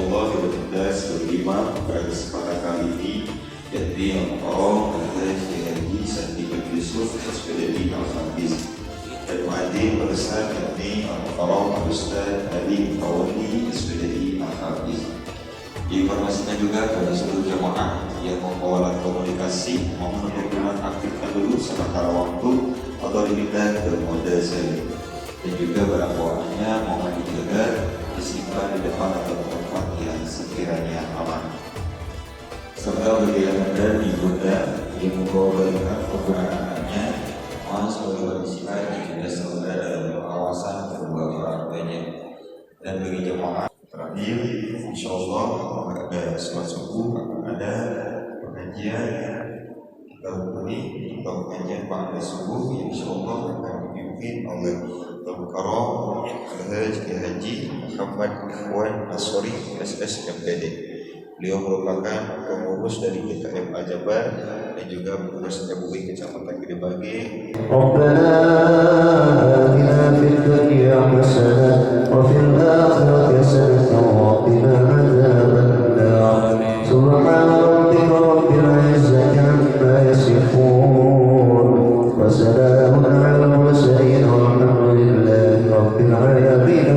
insyaallah kita bertugas berimam pada kesempatan kali ini yakni Al-Mukarram Al-Haji Sandi bin Yusuf Al-Spedadi Al-Hafiz dan muadzin besar yakni Al-Mukarram Al-Ustaz Ali Tawani Al-Spedadi Al-Hafiz. Diinformasikan juga kepada seluruh jamaah yang membawa alat komunikasi mohon untuk aktifkan dulu sementara waktu atau dipindah ke mode silent, dan juga barang bawaannya mohon dijaga disimpan di depan atau tempat yang sekiranya aman. Serta bagi Anda di Bunda yang membawa barang keberanaannya mohon sebagai disimpan di saudara dalam pengawasan kedua orang tuanya. Dan bagi jemaah terakhir, insyaallah pada sholat subuh akan ada pengajian kita hubungi atau pengajian pada subuh yang insyaallah akan dipimpin oleh Al-Mukarram Al-Haji Muhammad Ikhwan Asori SSMPD. Beliau merupakan pengurus dari GKM Al-Jabar dan juga pengurus MUI Kecamatan Gedebage. Rabbana atina fid dunya hasanah wa fil akhirati hasanah wa qina adzabannar. Subhana rabbika rabbil izzati amma yasifun wa salamun 'alal mursalin walhamdulillahi rabbil alamin.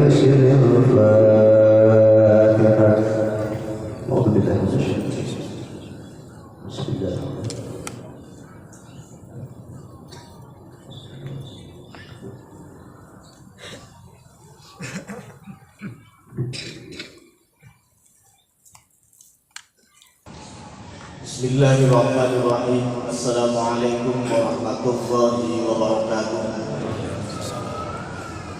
Bismillahirrahmanirrahim. Assalamualaikum warahmatullahi wabarakatuh.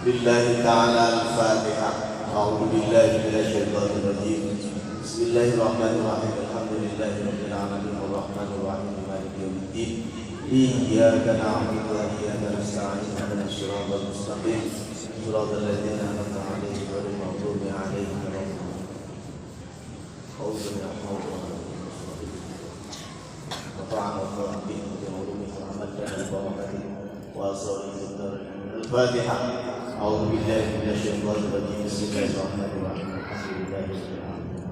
Billahi ta'ala al-Fatihah. A'udzu billahi minasyaitonir rajim. Bismillahirrahmanirrahim. Alhamdulillahi rabbil alamin arrahmanir rahim maliki yaumiddin. Iyyaka na'budu wa iyyaka nasta'in. Ihdinas siratal mustaqim. Shiratal ladzina an'amta 'alaihim ghairil maghdubi 'alaihim waladdallin. A'udzu billahi الفاتحة. أعوذ بالله من الشيطان الرجيم. بسم الله الرحمن الرحيم. الحمد لله رب العالمين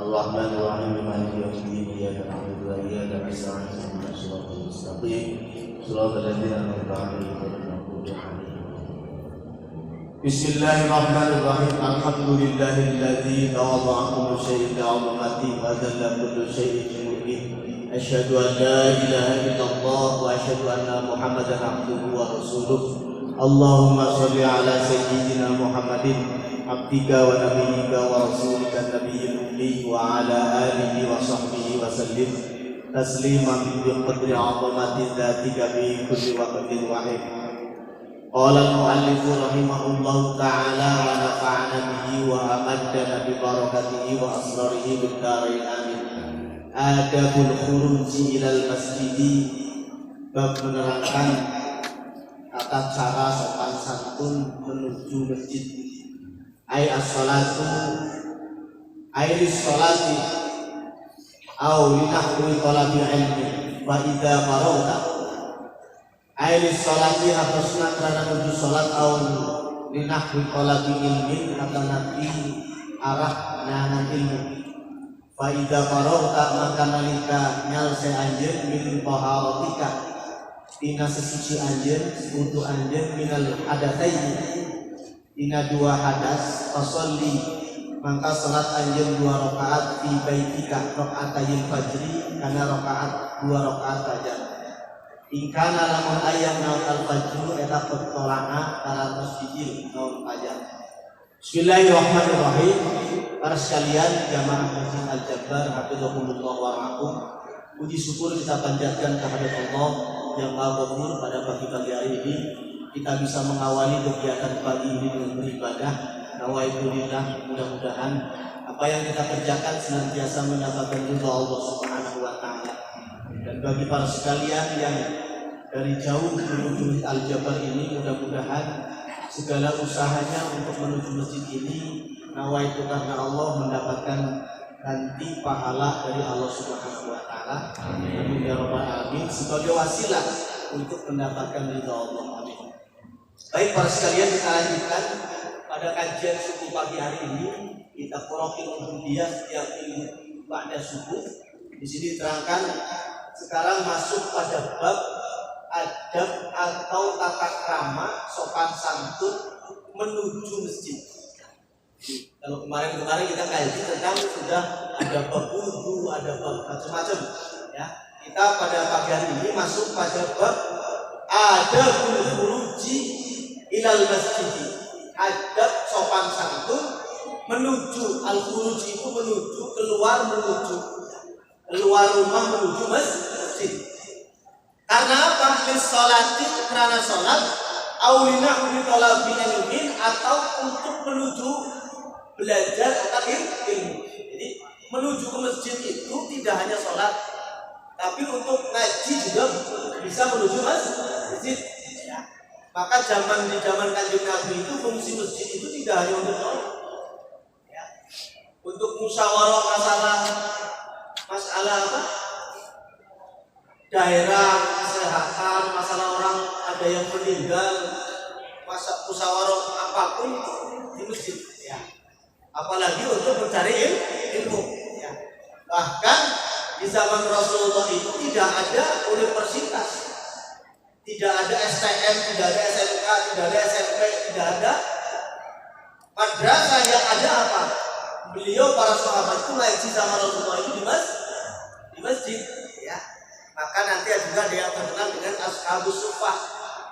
الرحمن الرحيم مالك يوم الدين. إياك نعبد وإياك نستعين اهدنا الصراط المستقيم صراط الذين أنعمت عليهم غير المغضوب عليهم. بسم الله الرحمن الرحيم. الحمد لله الذي تواضع كل شيء لعظمته وذل كل شيء لملكه. أشهد أن لا إله إلا الله وأشهد أن محمدا عبده ورسوله. اللهم صل على سيدنا محمد عبدك ونبيك ورسولك النبي الأمي وعلى آله وصحبه وسلم تسليما بقدر عظمة ذاتك في كل وقت وحين. قال المؤلف رحمه الله تعالى ونفعنا به وأمدنا ببركته وأسراره بالدارين آمين. Adabul khuruji ilal masjidi, bab menerangkan tata cara sopan santun menuju masjid. Ai as-salatu ai lis-salati au linahwi talabil ilmi wa idza farauta. Ai lis-salati harusna karena menuju salat au linahwi talabil ilmi atau nanti arah nangan ilmu. Fa'idha farauta maka nalika nyalse anjeun min taharatika tina sesuci anjeun wudu anjeun minal hadatsaini tina dua hadas fasolli maka salat anjeun 2 rakaat fi baitika rakaatayil fajri kana rakaat 2 rakaat fajar. Ingkana lamun aya naon al-fajru eta petolana kana masjidil naon fajar. Bismillahirrahmanirrahim. Para sekalian jamaah Masjid Al-Jabar hafizahumullah wa ra'akum, puji syukur kita panjatkan kehadirat Allah yang Maha Ghafur. Pada pagi hari ini kita bisa mengawali kegiatan pagi ini dengan beribadah. Nawaitulillah, mudah-mudahan apa yang kita kerjakan senantiasa mendapatkan ridha Allah Subhanahu wa taala. Dan bagi para sekalian yang dari jauh menuju Al-Jabar ini, mudah-mudahan segala usahanya untuk menuju masjid ini nawaitu karena Allah mendapatkan nanti pahala dari Allah Subhanahu wa taala. Amin ya rabbal alamin, sebagai wasilah untuk mendapatkan ridha Allah. Amin. Baik para sekalian, kita lanjutkan pada kajian subuh pagi hari ini kita korokil dia setiap ilmu pada subuh. Di sini diterangkan sekarang masuk pada bab adab atau tata krama sopan santun menuju masjid. Kalau kemarin kita kaji tentang sudah ada bab wudu, ada bab macam-macam ya. Kita pada pagi hari ini masuk pada bab adabul khuruji ilal masjid. Adab sopan santun menuju al-khuruji itu menuju keluar rumah menuju masjid. Karena apa? Lissolati karena sholat, aulina unitolabi ilmin atau untuk menuju belajar atau ilmu. Jadi menuju ke masjid itu tidak hanya sholat, tapi untuk ngaji juga bisa menuju masjid. Ya. Maka di zaman Kanjeng Nabi itu fungsi masjid itu tidak hanya untuk sholat, ya. Untuk musyawarah masalah apa? Daerah kesehatan, masalah orang ada yang meninggal, musyawarah apapun itu di masjid. Ya. Apalagi untuk mencari ilmu. Ya. Bahkan di zaman Rasulullah itu tidak ada universitas, tidak ada STM, tidak ada SMK, tidak ada SMP, tidak ada madrasah. Yang ada apa? Beliau para sahabat itu ngaji sama Rasulullah itu di masjid. Ya. Maka nanti juga ada yang terkenal dengan Ashabus Suffah.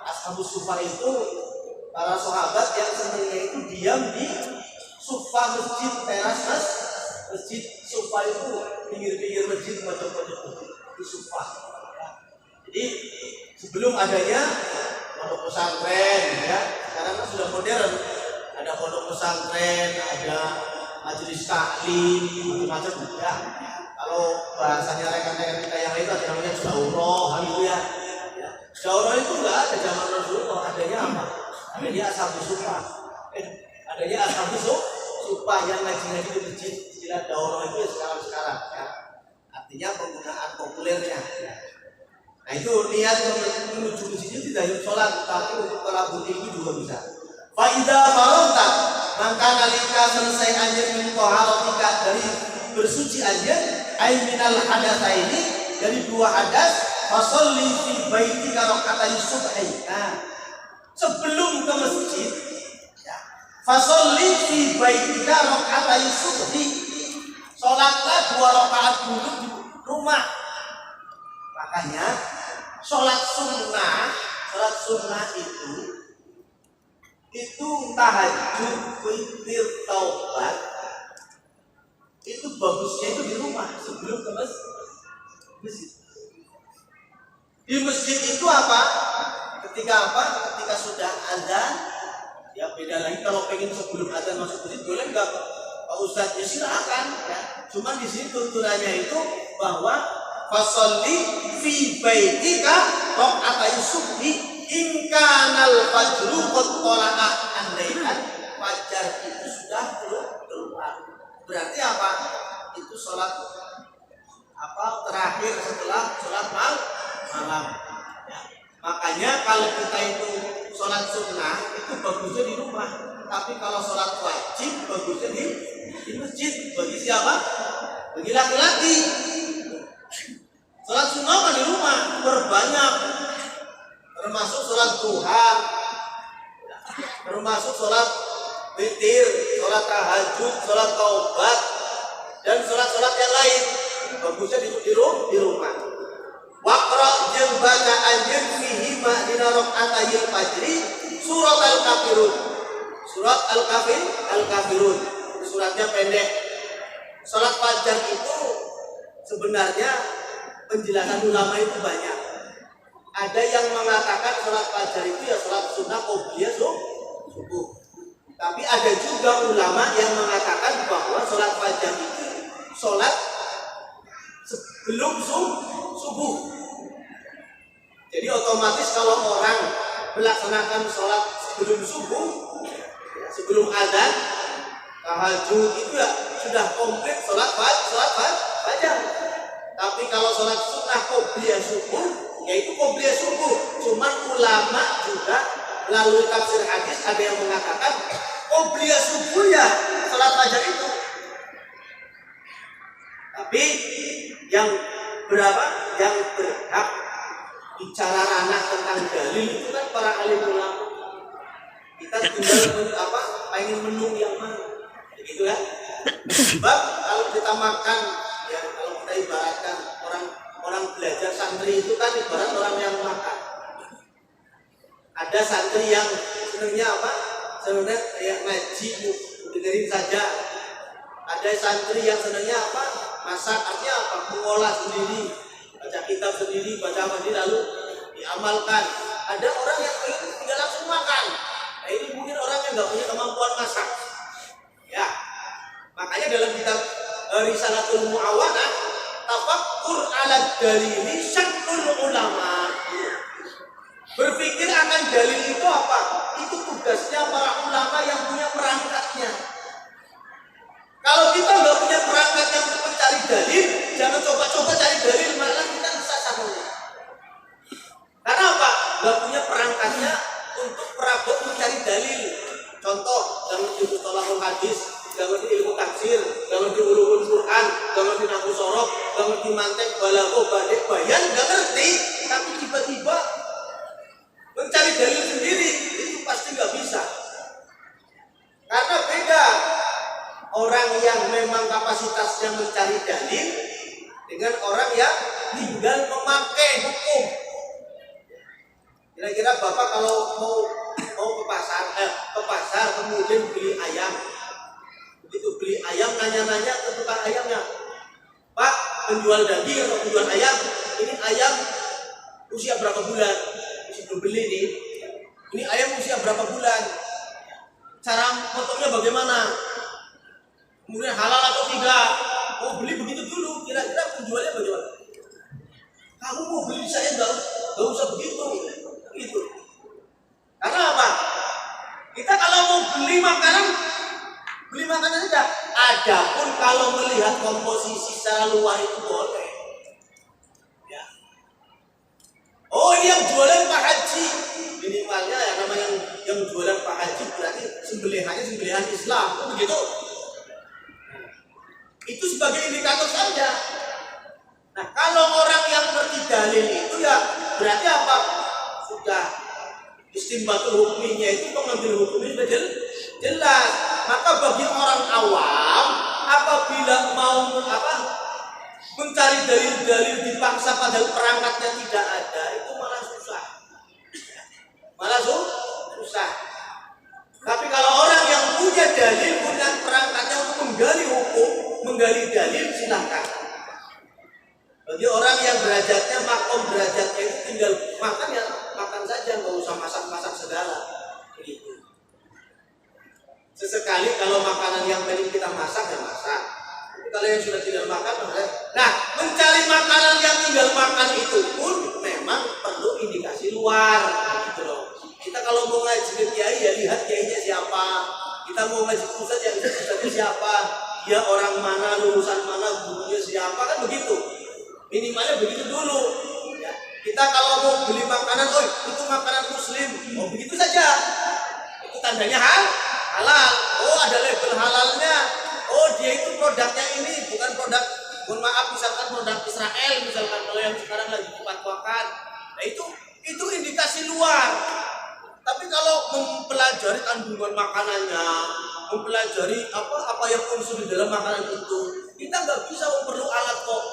Ashabus Suffah itu para sahabat yang senangnya itu diam di suffah masjid, teras masjid. Suffah itu pinggir-pinggir masjid, pojok-pojok masjid itu suffah. Jadi sebelum adanya pondok pesantren, ya sekarang kan sudah modern, ada pondok pesantren, ada majelis taklim, macam-macam. Ya. Kalau bahasanya rekan-rekan kita yang lain ada namanya daurah, gitu ya. Daurah itu enggak ada zaman Rasulullah, adanya apa? Adanya ashabus suffah. Adanya ashabus suffah yang ngaji-ngaji di masjid. Istilah daurah itu ya sekarang ya. Artinya penggunaan populernya. Ya. Nah itu niat menuju masjid itu tidak hanya sholat, tapi untuk talabul ilmi juga bisa. Faidah farota, maka nalika selesai anjir min taharatika dari bersuci anjir, ay minal hadatsa ini dari dua hadas, fasolli fi baitika raka'atai subhi. Nah, sebelum ke masjid, ya, fasolli fi baitika raka'atai subhi. Salatlah 2 rakaat dulu di rumah. Makanya salat sunnah itu tahajud, witir, taubat itu bagusnya itu di rumah sebelum ke masjid. Di masjid itu apa? Ketika sudah azan, ya beda lagi kalau pengen sebelum azan masuk masjid boleh enggak Pak Ustadz? Ya silakan ya. Cuman di sini tuntunannya itu bahwa fasolli fi baitika raka'atai subhi in kanal fajru qad tala'a, andaikan fajar itu sudah keluar. Berarti apa? Itu sholat terakhir setelah sholat malam. Ya. Makanya kalau kita itu sholat sunnah itu bagusnya di rumah, tapi kalau sholat wajib bagusnya di masjid. Bagi siapa? Bagi laki-laki. Sholat sunnah kan di rumah berbanyak, termasuk sholat duha, termasuk sholat witir, sholat tahajud, sholat taubat, dan sholat-sholat yang lain. Bagusnya di rumah. Waqra jeung baca anjeun fihi ma dina rakaatayil fajri surat al-kafirun. Surat al-kafirun. Suratnya pendek. Sholat fajar itu sebenarnya penjelasan ulama itu banyak. Ada yang mengatakan sholat fajar itu ya sholat sunnah qobliyah subuh. Tapi ada juga ulama yang mengatakan bahwa sholat fajar itu sholat sebelum subuh. Jadi otomatis kalau orang melaksanakan sholat sebelum subuh, sebelum azan, tahajud itu ya sudah komplit sholat fajar. Tapi kalau sholat sunnah qobliyah subuh, yaitu qobliyah subuh. Cuman ulama juga melalui tafsir hadis ada yang mengatakan qobliyah subuh ya sholat fajar itu Tapi yang yang berhak bicara ranah tentang dalil itu kan para alim ulama. Kita tinggal pengen menu yang mana, gitu ya. Sebab kalau kita makan, ya kalau kita ibaratkan orang belajar santri itu kan ibarat orang yang makan. Ada santri yang sebenarnya sebenarnya kayak ngaji dengerin saja. Ada santri yang sebenarnya masak, artinya mengolah sendiri, baca kitab sendiri, baca hadis lalu diamalkan. Ada orang yang tinggal langsung makan. Nah, ini mungkin orang yang nggak punya kemampuan masak. Ya, makanya dalam kitab Risalatul Mu'awanah, tafakkur ala dalili syakul ulama. Berpikir akan dalil itu apa? Itu tugasnya para ulama yang punya perangkatnya. Kalau kita nggak punya perangkat yang untuk mencari dalil, jangan coba-coba cari dalil, malah kita bisa samunya. Karena apa? Nggak punya perangkatnya untuk perabot mencari dalil. Contoh, jangan di mustalahul hadis, jangan di ilmu tafsir, jangan di ulumul Quran, jangan di nahwu sorof, jangan di mantek, balaghah, badiah, bayan, nggak ngerti, tapi tiba-tiba mencari dalil sendiri itu pasti nggak bisa. Karena beda orang yang memang kapasitasnya mencari dalil dengan orang yang tinggal memakai hukum. Kira-kira Bapak kalau mau ke pasar kemudian beli ayam, begitu beli ayam nanya-nanya ke tukang ayamnya, Pak, penjual daging atau penjual ayam, ini ayam usia berapa bulan? Sebelum beli ini ayam usia berapa bulan? Cara potongnya bagaimana? Kemudian halal atau tidak? Oh, beli begitu dulu. Kira-kira penjualnya bagaimana? Kamu mau beli saya nggak usah begitu. Gitu. Karena apa? Kita kalau mau beli makanan saja. Adapun kalau melihat komposisi secara luar itu boleh. Ya. Oh, ini yang jualan Pak Haji. Minimalnya ya namanya yang jualan Pak Haji berarti sembelihannya sembelihan Islam. Begitu. Itu sebagai indikator saja. Nah, kalau orang yang ngerti dalil itu ya berarti apa? Sudah istinbatul hukumnya itu pengambil hukumnya sudah jelas. Maka bagi orang awam apabila mau mencari dalil-dalil dipaksa padahal perangkatnya tidak ada, itu malah susah. Susah. Tapi kalau orang yang punya dalil, punya perangkatnya untuk menggali hukum, menggali dalil, silahkan. Bagi orang yang derajatnya, makom derajatnya itu tinggal makan ya makan saja, nggak usah masak-masak segala. Begitu. Sesekali kalau makanan yang tadi kita masak ya masak. Tapi kalau yang sudah tidak makan, nah mencari makanan yang tinggal makan itu pun memang perlu indikasi luar. Gitu loh. Kita kalau mau ngaji ke kiai ya lihat kiainya siapa. Kita mau ngaji ke ustaz ya ustaznya siapa. Dia orang mana, lulusan mana, gurunya siapa, kan begitu. Minimalnya begitu dulu. Ya. Kita kalau mau beli makanan, oh itu makanan muslim, oh begitu saja. Itu tandanya halal. Oh ada label halalnya. Oh dia itu produknya ini bukan produk, mohon maaf misalkan produk Israel, misalkan kalau yang sekarang lagi dipatwakan. Nah itu indikasi luar. Tapi kalau mempelajari kandungan makanannya, mempelajari apa yang unsur di dalam makanan itu, kita nggak bisa perlu alat kok.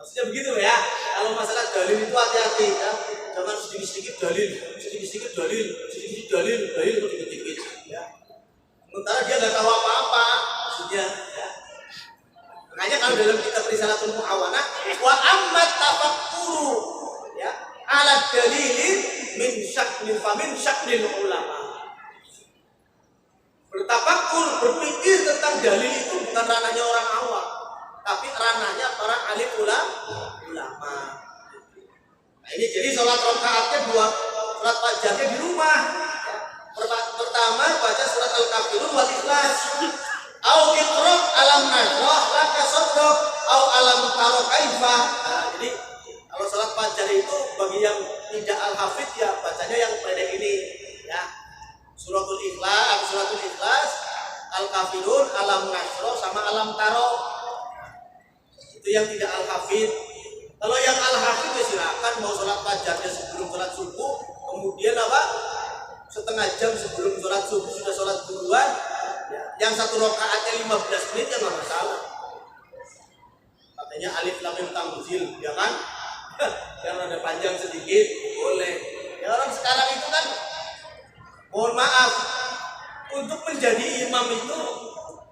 Maksudnya begitu ya. Kalau masalah dalil itu hati-hati ya. Jangan sedikit-sedikit dalil, sedikit-sedikit dalil, sedikit-sedikit dalil sedikit-sedikit ya. Sementara dia nggak tahu apa-apa maksudnya ya. Makanya kalau dalam kitab Risalatul Mu'awanah, wa ammat tafakkuru ya, ala dalilin min syaklil ulama. Bertafakkur, berpikir tentang dalil itu bukan ranahnya orang awam, tapi ranahnya para alim ulama. Nah ini jadi sholat rakaatnya dua, sholat fajarnya di rumah. Pertama baca surat Al-Kafirun wal Ikhlas. Au iqra alam nasrah laka sadrak au alam tara kaifa. Jadi kalau sholat fajar itu bagi yang tidak al-hafidh ya bacanya yang pendek ini ya. Suratul Ikhlas, Al-Kafirun, Alam Nasro, sama Alam Taro. Itu yang tidak Al-Hafid. Kalau yang Al-Hafid ya silakan mau sholat fajarnya sebelum sholat subuh, kemudian apa? Setengah jam sebelum sholat subuh sudah sholat duluan. Yang satu rakaatnya 15 menit ya nggak masalah. Katanya alif lam mim tanzil, ya kan? Yang ada panjang sedikit boleh. Ya orang sekarang itu kan, mohon maaf, untuk menjadi imam itu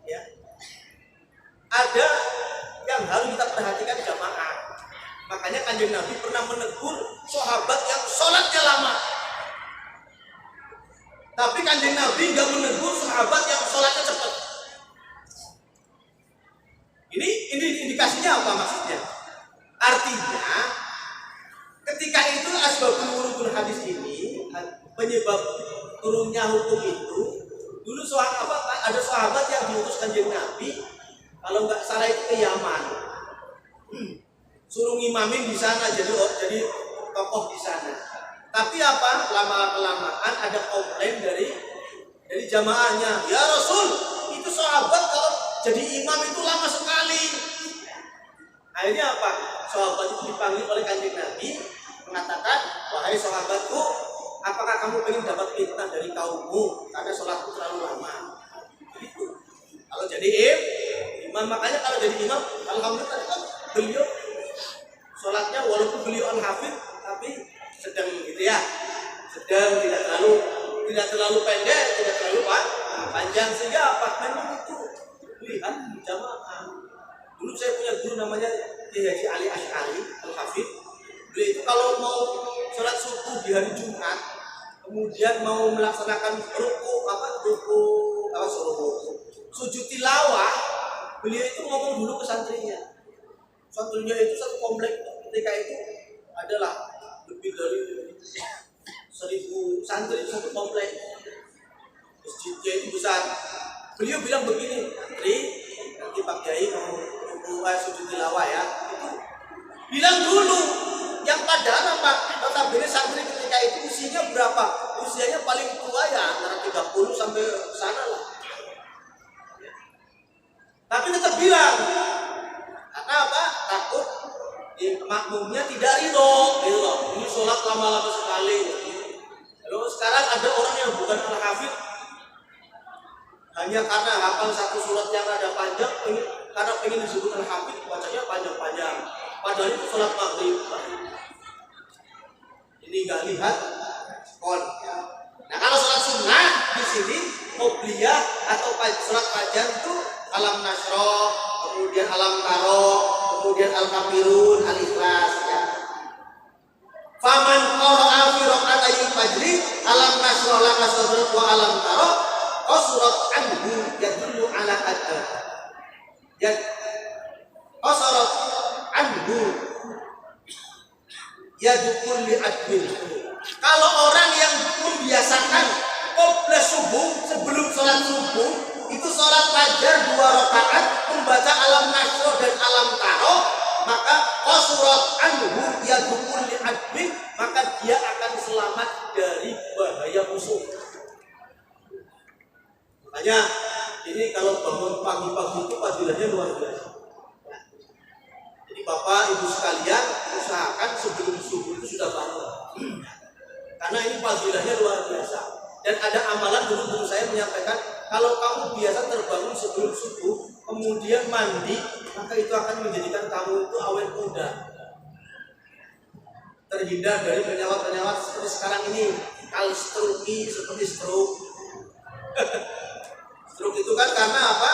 ya ada yang harus kita perhatikan jamaah. Makanya Kanjeng Nabi pernah menegur sahabat yang sholatnya lama. Tapi Kanjeng Nabi nggak menegur sahabat yang sholatnya cepat. Ini indikasinya apa maksudnya? Artinya ketika itu asbabul wurudul hadis ini, penyebab turunnya hukum itu, dulu ada sahabat yang diutus Kanjeng Nabi, kalau nggak salah itu ke Yaman, suruh ngimamin di sana, jadi tokoh di sana. Tapi apa? Lama-kelamaan ada komplain dari jamaahnya. Ya Rasul, itu sahabat kalau jadi imam itu lama sekali. Akhirnya apa? Sahabat itu dipanggil oleh Kanjeng Nabi, mengatakan, wahai sahabatku, apakah kamu ingin dapat fitnah dari kaummu karena sholatku terlalu lama? Itu. Kalau jadi imam, makanya kalau jadi imam, alhamdulillah kan beliau sholatnya walaupun beliau al-hafid, tapi sedang gitu ya, sedang tidak terlalu pendek, tidak terlalu panjang, sehingga apa? Memang itu lihat jamaah. Dulu saya punya guru namanya Haji Ali Asy'ari al-Hafid. Beliau itu kalau mau sholat subuh di hari Jumat, kemudian mau melaksanakan sujud tilawah, beliau itu ngomong dulu ke santrinya. Santrinya itu satu komplek ketika itu adalah lebih dari 1000 santri satu komplek. Masjidnya itu besar. Beliau bilang begini, Santri, nanti Pak Kiai mau sujud tilawah ya. Itu bilang dulu. Yang padahal apa? Notabene santri ketika itu usianya berapa? Usianya paling tua ya antara 30 sampai sana lah. Tapi tetap bilang, karena apa? Takut makmumnya tidak ridho, gitu loh. Ini sholat lama-lama sekali. Lalu sekarang ada orang yang bukan al-hafid, hanya karena hafal satu surat yang ada panjang, karena pengen disebut al-hafid, bacanya panjang-panjang. Padahal itu sholat maghrib. Ini nggak lihat kon. Nah kalau sholat sunnah di sini qobliyah atau sholat fajar itu alam nasro, kemudian alam taro, kemudian al-kafirun, al-ikhlas ya. Faman qara'a fi rak'atayil fajri alam nasro laka sadrak wa alam taro qasrat anhu yadullu ala adab. Ya qasrat anhu yadukul li adbil. Kalau orang yang membiasakan qobla subuh sebelum sholat subuh itu sholat fajar 2 rakaat membaca alam nasro dan alam taro, maka qasrat anhu yadukul li adbil, maka dia akan selamat dari bahaya musuh. Makanya ini kalau bangun pagi-pagi itu fadilahnya luar biasa. Jadi Bapak Ibu sekalian usahakan sebelum subuh itu sudah bangun. Karena ini fadilahnya luar biasa. Dan ada amalan dulu saya menyampaikan, kalau kamu biasa terbangun sebelum subuh, kemudian mandi, maka itu akan menjadikan kamu itu awet muda, terhindar dari penyakit-penyakit seperti sekarang ini, seperti stroke. Stroke itu kan karena apa?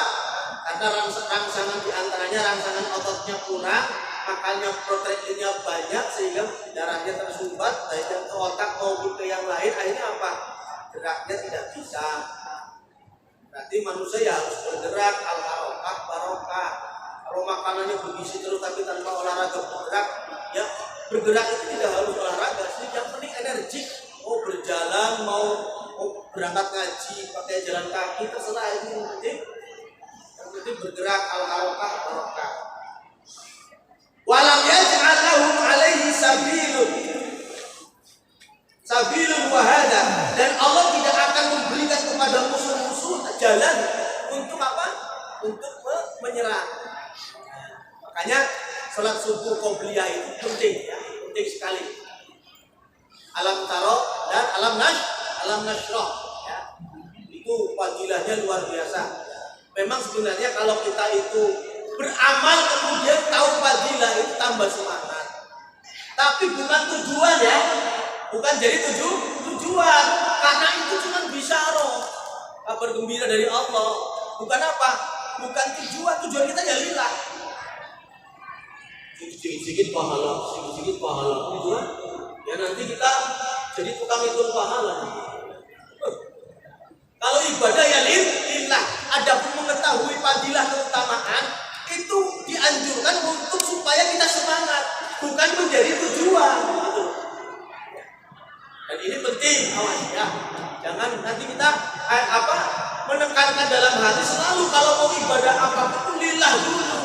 Karena rangsangan diantaranya rangsangan ototnya kurang, makanya proteinnya banyak sehingga darahnya tersumbat baik ke otak maupun ke yang lain, akhirnya apa? Geraknya tidak bisa. Berarti manusia ya harus bergerak, al-harokah barokah. Kalau makanannya bergizi terus tapi tanpa olahraga bergerak, ya bergerak itu tidak harus olahraga sih, yang penting energi. Mau berjalan, mau berangkat ngaji pakai jalan kaki terserah, itu yang penting bergerak, al-harokah barokah. Walam yaj'al lahum alaihi sabilun wahada, dan Allah tidak akan memberikan kepada musuh-musuh jalan untuk menyerang. Makanya sholat subuh qobliyah itu penting ya, penting sekali. Alam taro dan alam nasroh ya. Itu fadilahnya luar biasa. Memang sebenarnya kalau kita itu beramal kemudian tahu fadilah itu tambah semangat. Tapi bukan tujuan ya, bukan jadi tujuan. Karena itu cuma bisyarah, kabar gembira dari Allah. Bukan apa? Bukan tujuan. Tujuan kita ya lillah. Sedikit-sedikit pahala, sedikit-sedikit pahala. Gitu kan? Ya nanti kita jadi tukang hitung pahala. Kalau ibadah ya lillah. Adapun mengetahui fadilah keutamaan itu dianjurkan untuk supaya kita semangat, bukan menjadi tujuan. Gitu. Dan ini penting, awas ya. Jangan nanti kita menekankan dalam hati selalu kalau mau ibadah apapun lillah dulu.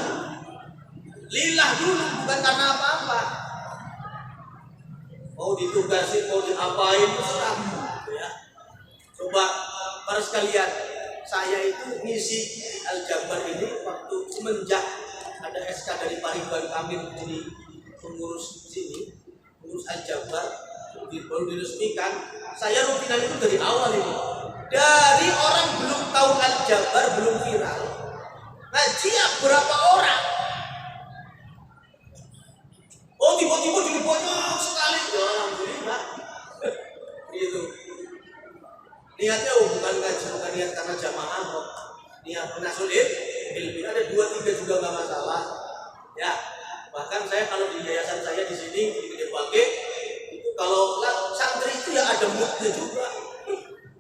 Lillah dulu, bukan karena apa-apa. Mau ditugasin, mau diapain, terserah. Ya. Coba para sekalian, saya itu ngisi Al-Jabar ini waktu semenjak ada SK dari Pak Ridwan Kamil jadi pengurus sini, pengurus Al-Jabar, baru diresmikan. Saya rutinan itu dari awal ini. Dari orang belum tahu Al-Jabar, belum viral. Ngaji ya berapa orang? Oh tiba-tiba jadi banyak sekali. Ya alhamdulillah. Gitu. Niatnya bukan ngaji, bukan niat karena jamaah kok. Niat menasul ilmi ada 2-3 juga nggak masalah. Ya, bahkan saya kalau di yayasan saya di sini di Gede Bage itu kalau santri itu ya ada moodnya juga.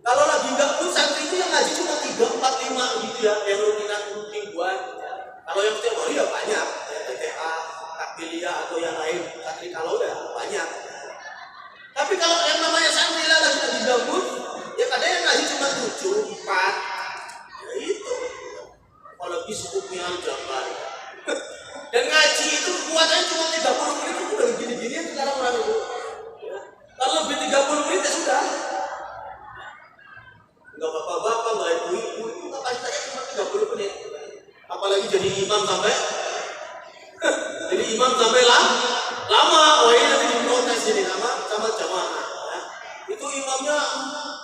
Kalau lagi nggak mood santri itu yang ngaji cuma 3, 4, 5 gitu ya, yang rutinan mingguan. Ya. Kalau yang setiap hari ya banyak, ya TTA, takbiliyah atau yang lain santri kalau ya banyak. Tapi kalau yang namanya santri lah lagi nggak mood, ya kadang yang ngaji cuma 7, 4. Ya itu. Apalagi sebutnya Al-Jabar. Dan ngaji itu kekuatannya cuma 30 menit itu udah gini-gini sekarang orang itu. Ya. Kalau lebih 30 menit ya sudah. Enggak bapak-bapak, enggak ibu-ibu, itu kapasitasnya cuma 30 menit. Apalagi jadi imam sampai lama. Oh ini nanti diprotes ini sama jamaah. Ya. Itu imamnya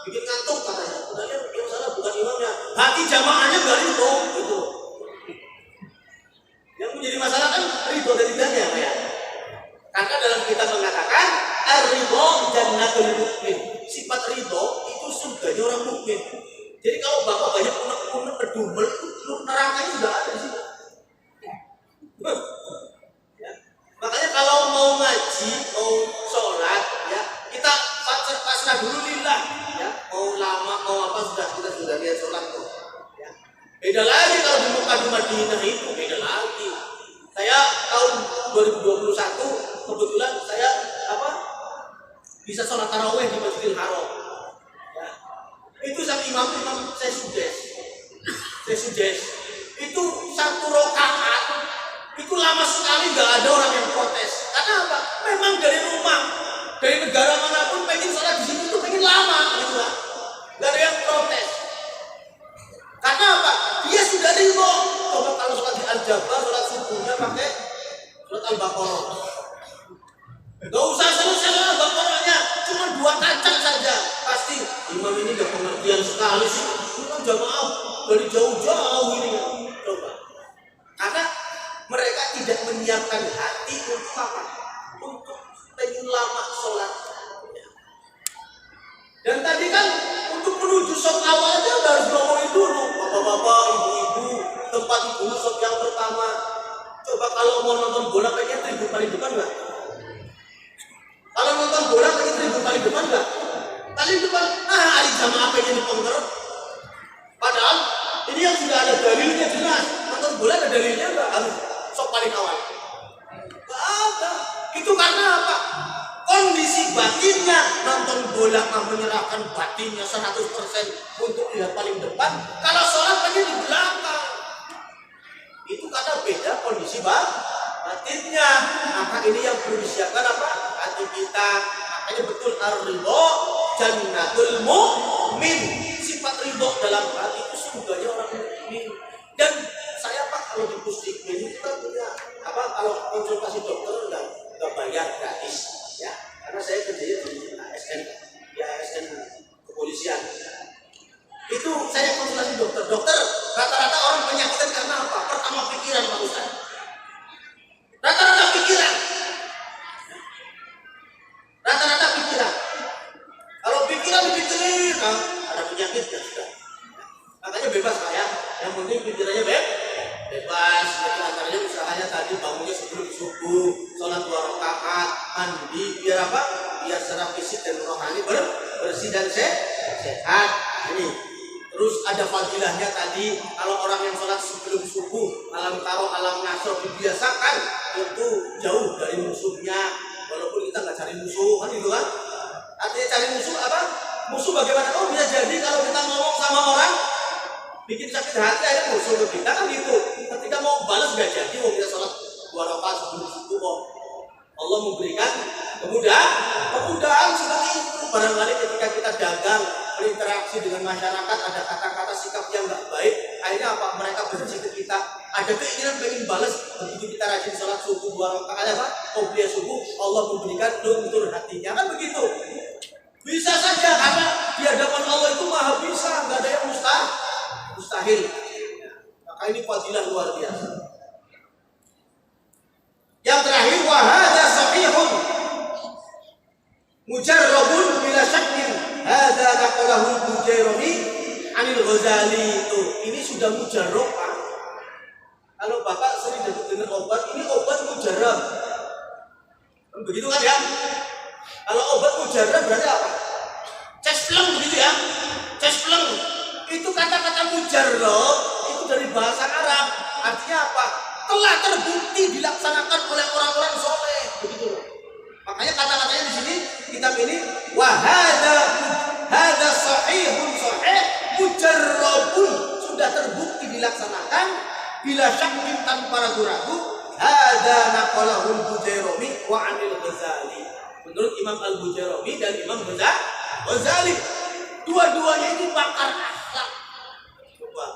bikin ngantuk katanya. Sebenarnya yang salah bukan imamnya, hati jamaahnya enggak ridho gitu. Yang menjadi masalah kan ridho dan tidaknya ya. Karena dalam kitab mengatakan ar-ridho jannatul mukmin. Sifat ridho itu surganya orang mukmin. Jadi kalau bapak banyak unek-unek kedumel, nerakanya sudah ada di situ. Ya. Makanya kalau mau ngaji, mau sholat, ya kita pasrah dulu lillah. Ya. Mau lama, mau apa kita sudah lihat sholat tuh. Ya. Beda lagi kalau di Mekah di Madinah itu beda lagi. Saya tahun 2021 kebetulan saya bisa sholat taraweh di Masjidil Haram. Ya. Itu sama imam saya sudes. Itu 1 rakaat itu lama sekali, nggak ada orang yang protes. Karena apa? Memang dari rumah, dari negara manapun pengen sholat di situ tuh pengen lama, gitu lah. Nggak ada yang protes. Karena apa? Dia sudah ridho. Coba kalau sholat di Al-Jabar, sholat subuhnya pakai sholat Al-Baqarah. Gak usah selesai Al-Baqarahnya, cuma 2 kacang saja. Pasti imam ini gak pengertian sekali sih. Ini kan jamaah dari jauh-jauh ini kan. Coba. Karena mereka tidak menyiapkan hati untuk apa? Untuk pengen lama sholat. Dan tadi kan untuk menuju sholat awal aja harus ngomongin dulu. Bapak-bapak, ibu-ibu, tempat ibu sholat yang pertama. Coba kalau mau nonton bola pengen tribun paling depan nggak? Kalau nonton bola pengen tribun paling depan nggak? Paling depan, hari jamaah pengen di pengger. Padahal ini yang sudah ada dalilnya jelas. Nonton bola ada dalilnya nggak? Harus sok paling awal. Nggak ada. Itu karena apa? Kondisi batinnya nonton bola menyerahkan batinnya 100% untuk lihat paling depan. Kalau sholat pengen di belakang. Itu karena beda kondisi batinnya. Maka ini yang perlu disiapkan apa? Hati kita. Makanya betul ar-ridho jannatul mukmin. Sifat ridho dalam hati itu surganya orang mukmin. Dan saya Pak kalau di Pusdikmin itu kan punya apa, kalau konsultasi dokter nggak bayar gratis ya, karena saya kerjanya di ASN ya, ASN kepolisian. Itu saya konsultasi dokter rata-rata orang penyakitan karena apa? Pertama pikiran Pak Ustaz, rata-rata pikiran. Kalau pikiran dipikirin, ada penyakit ya sudah. Makanya bebas Pak ya, yang penting pikirannya bebas. Jadi antaranya usahanya tadi bangunnya sebelum subuh, sholat 2 rakaat, mandi, biar apa? Biar secara fisik dan rohani bersih dan sehat. Ini terus ada fadilahnya tadi, kalau orang yang sholat sebelum subuh, malam taruh, alam nasr dibiasakan itu jauh dari musuhnya. Walaupun kita nggak cari musuh kan gitu kan? Artinya cari musuh apa? Musuh bagaimana? Oh bisa jadi kalau kita ngomong sama orang bikin sakit hati, akhirnya musuh ke kita kan gitu. Ketika mau balas nggak jadi, mau kita sholat 2 rakaat sebelum subuh kok. Allah memberikan kemudahan seperti itu. Barangkali ketika kita dagang, berinteraksi dengan masyarakat, ada kata-kata sikap yang nggak baik, akhirnya apa? Mereka benci ke kita. Ada keinginan pengen balas, begitu kita rajin sholat subuh 2 rakaat apa? Qobliyah subuh, Allah memberikan luntur hatinya kan begitu. Bisa saja karena di hadapan Allah itu maha bisa, nggak ada yang mustahil. Maka ini fadilah luar biasa. Yang terakhir, wahada sahihun mujarrabun bila syakkin hadza naqalahu al-Bujairami anil Ghazali. Itu ini sudah mujarrab Pak. Kalau Bapak sering dengar obat, ini obat mujarrab. Begitu kan ya? Kalau obat mujarrab berarti apa? Cespleng begitu ya? Cespleng. Itu kata-kata mujarrab itu dari bahasa Arab. Artinya apa? Telah terbukti dilaksanakan oleh orang-orang soleh. Begitu. Makanya kata-katanya di sini kitab ini hada sahihun sahih mujarrabun, sudah terbukti dilaksanakan bila syakkin tanpa ragu-ragu. Hada naqalahu al-Bujairami wa 'anil Ghazali. Menurut Imam Al-Bujairami dan Imam Ghazali, dua-duanya ini pakar akhlak. Coba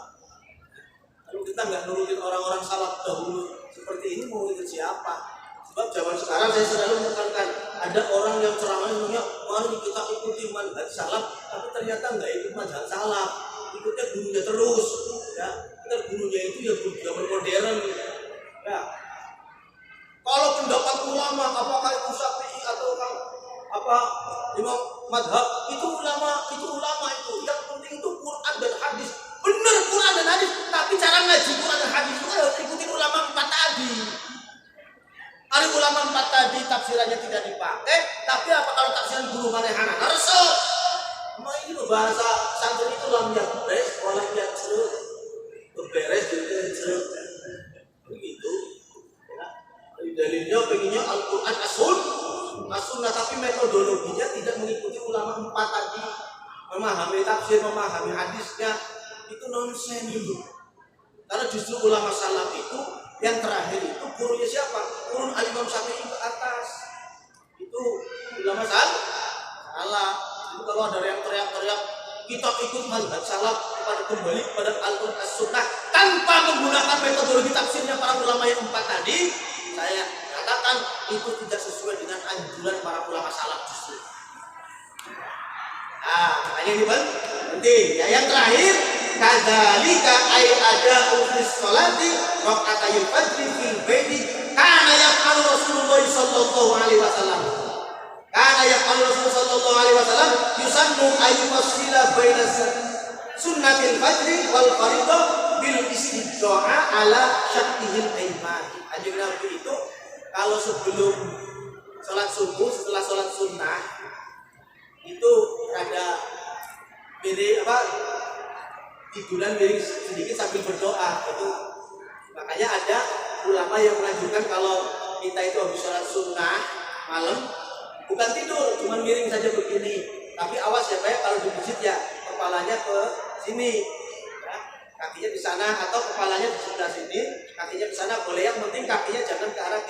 kalau kita nggak nurutin orang-orang salaf dahulu seperti ini, mau ikut siapa? Sebab zaman sekarang saya selalu menekankan, ada orang yang ceramahnya mari kita ikuti manhaj salaf, tapi ternyata nggak ikut manhaj salaf, ikutnya gurunya terus. Ya, kita gurunya itu ya guru zaman modern. Ya, kalau pendapat ulama apakah itu Syafi'i atau apa Imam Madhab, itu ulama itu. Yang penting itu Quran dan hadis. Benar Quran dan hadis, tapi cara ngaji Quran dan hadis itu harus ikutin ulama 4 tadi. Ada ulama 4 tadi tafsirannya tidak dipakai, tapi apa kalau tafsiran guru manehana harso? Emang ini bahasa santri itu lam beres, walah yang cerut, beres jadi cerut, begitu. Ya. Dalilnya pengennya Al-Quran as-sunnah, tapi metodologinya tidak mengikuti ulama 4 tadi. Memahami tafsir, memahami hadisnya itu nonsen dulu. Karena justru ulama salaf itu yang terakhir itu gurunya siapa? Turun Al-Imam Syafi'i ke atas. Itu ulama salaf. Itu kalau ada yang teriak-teriak kita ikut manhaj salaf kepada kembali kepada Al-Quran as-sunnah tanpa menggunakan metodologi tafsirnya para ulama yang 4 tadi, saya katakan itu tidak sesuai dengan anjuran para ulama salaf justru. Makanya ini penting. Ya, yang terakhir, kadzalika ay ada ufis sholati rakaatayil fajri fil baiti kana yaqulu Rasulullah sallallahu alaihi wasallam. Kana yaqulu Rasulullah sallallahu alaihi wasallam yusannu ayyufassila baina sunnatil fajri wal fardhu bil istidha'a ala syaqqihil aiman. Anjing Nabi itu kalau sebelum sholat subuh, setelah sholat sunnah itu ada miring tiduran miring sedikit sambil berdoa. Itu makanya ada ulama yang menganjurkan kalau kita itu habis sholat sunnah malam bukan tidur, cuma miring saja begini. Tapi awas ya Pak, kalau di masjid ya kepalanya ke sini, ya, kakinya di sana atau kepalanya di sebelah sini, kakinya di sana boleh. Yang penting kakinya jangan ke arah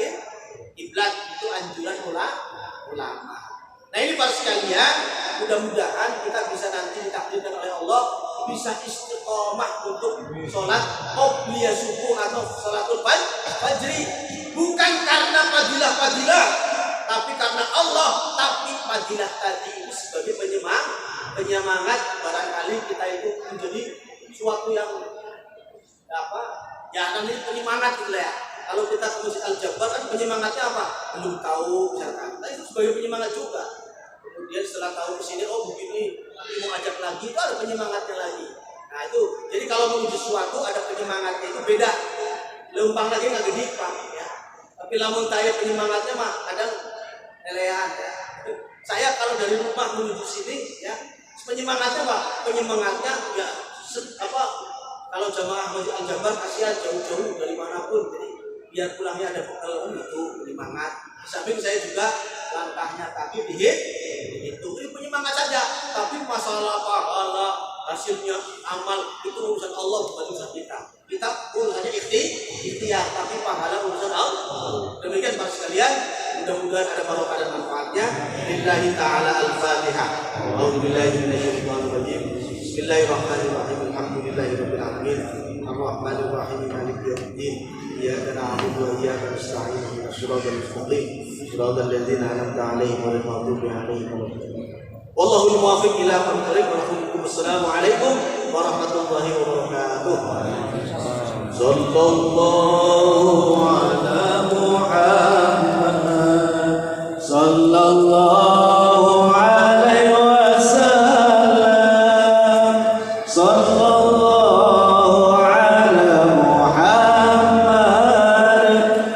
kiblat. Itu anjuran ulama. Nah ini para sekalian, mudah-mudahan kita bisa nanti ditakdirkan oleh Allah bisa istiqomah untuk sholat qobliyah subuh atau sholatul fajri, bukan karena fadilah, tapi karena Allah. Tapi fadilah tadi itu sebagai penyemangat barangkali kita itu menjadi suatu yang ya namanya penyemangat gitu ya. Kalau kita ke Masjid Al-Jabar kan penyemangatnya apa? Belum tahu misalkan. Nah itu sebagai penyemangat juga. Kemudian setelah tahu kesini, oh begini, tapi mau ajak lagi, itu ada penyemangatnya lagi. Nah itu, jadi kalau menuju sesuatu ada penyemangatnya itu beda. Lempang lagi nggak gede pak, ya. Tapi lamun tayar penyemangatnya mah kadang lelehan ya. Saya kalau dari rumah menuju sini, ya penyemangatnya pak, penyemangatnya ya kalau jamaah Masjid Al-Jabar kasihan jauh-jauh dari manapun, jadi biar pulangnya ada bekal itu penyemangat. Samping saya juga langkahnya tapi dihitung ini penyemangat saja. Tapi masalah pahala hasilnya amal itu urusan Allah, bukan urusan kita. Kita urusannya ikhtiar, tapi pahala urusan Allah. Demikian para sekalian, mudah-mudahan ada barokah dan manfaatnya. Lillahi ta'ala al-Fatihah. A'udzubillahi minasyaitonir rajim. Bismillahirrahmanirrahim. Alhamdulillahirabbil alamin. Ar-Rahmanirrahim. Maliki yaumiddin. Iyyaka na'budu wa iyyaka nasta'in. Ihdinas siratal mustaqim. Siratal ladzina an'amta 'alaihim ghairil maghdubi 'alaihim waladdallin. Wallahul muwaffiq ila aqwamit thoriq. Wassalamu alaikum warahmatullahi wabarakatuh. Sallallahu ala Muhammad sallallahu alaihi wasallam. Sallallahu ala Muhammad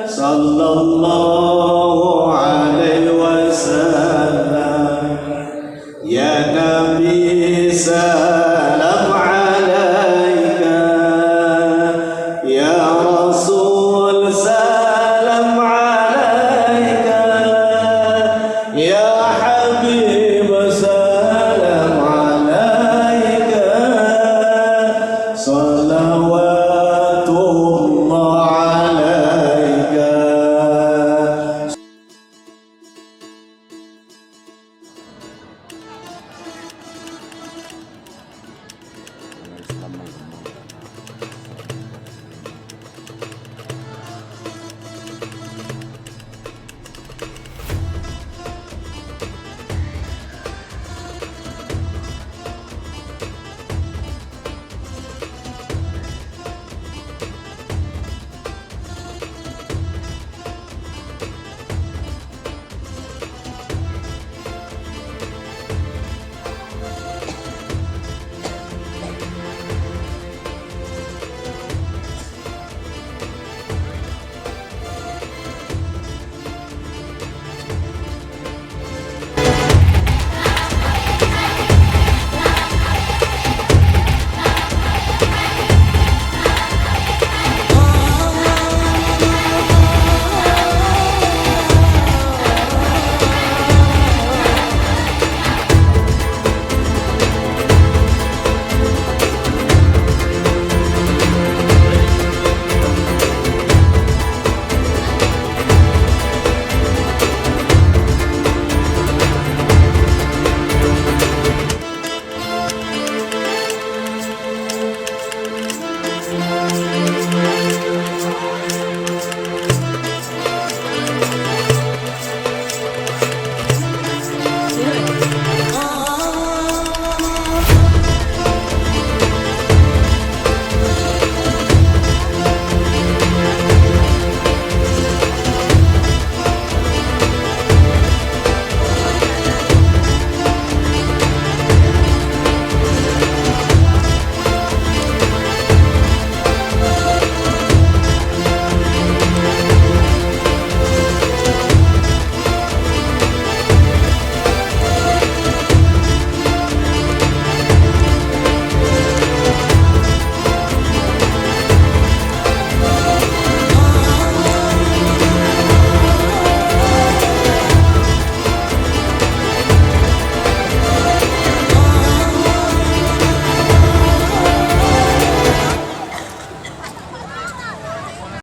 sallallahu alaihi wasallam. Ya Nabi salam alaika, ya Rasul salam alaika, ya Habib salam alaika, salawatullah alaika.